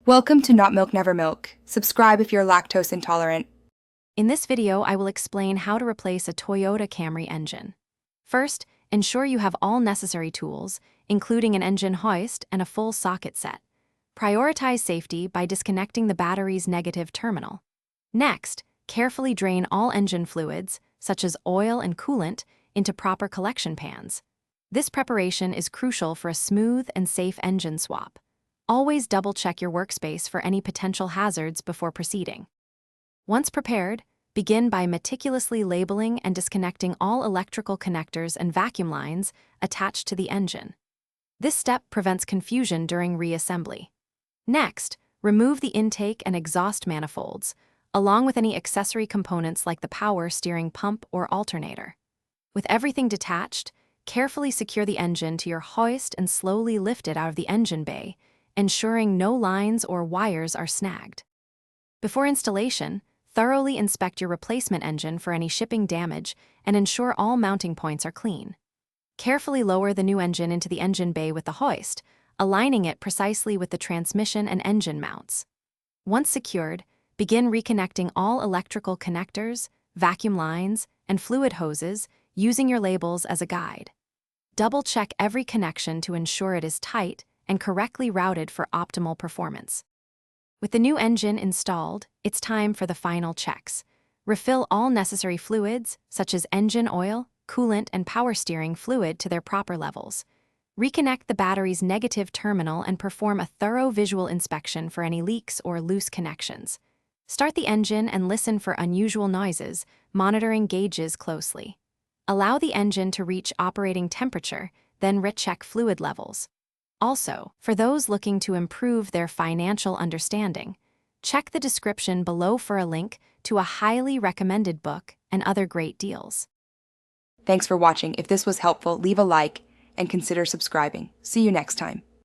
Welcome to Not Milk Never Milk. Subscribe if you're lactose intolerant. In this video, I will explain how to replace a Toyota Camry engine. First, ensure you have all necessary tools, including an engine hoist and a full socket set. Prioritize safety by disconnecting the battery's negative terminal. Next, carefully drain all engine fluids, such as oil and coolant, into proper collection pans. This preparation is crucial for a smooth and safe engine swap. Always double-check your workspace for any potential hazards before proceeding. Once prepared, begin by meticulously labeling and disconnecting all electrical connectors and vacuum lines attached to the engine. This step prevents confusion during reassembly. Next, remove the intake and exhaust manifolds, along with any accessory components like the power steering pump or alternator. With everything detached, carefully secure the engine to your hoist and slowly lift it out of the engine bay, ensuring no lines or wires are snagged. Before installation, thoroughly inspect your replacement engine for any shipping damage and ensure all mounting points are clean. Carefully lower the new engine into the engine bay with the hoist, aligning it precisely with the transmission and engine mounts. Once secured, begin reconnecting all electrical connectors, vacuum lines, and fluid hoses using your labels as a guide. Double-check every connection to ensure it is tight and correctly routed for optimal performance. With the new engine installed, it's time for the final checks. Refill all necessary fluids, such as engine oil, coolant, and power steering fluid to their proper levels. Reconnect the battery's negative terminal and perform a thorough visual inspection for any leaks or loose connections. Start the engine and listen for unusual noises, monitoring gauges closely. Allow the engine to reach operating temperature, then recheck fluid levels. Also, for those looking to improve their financial understanding, check the description below for a link to a highly recommended book and other great deals. Thanks for watching. If this was helpful, leave a like and consider subscribing. See you next time.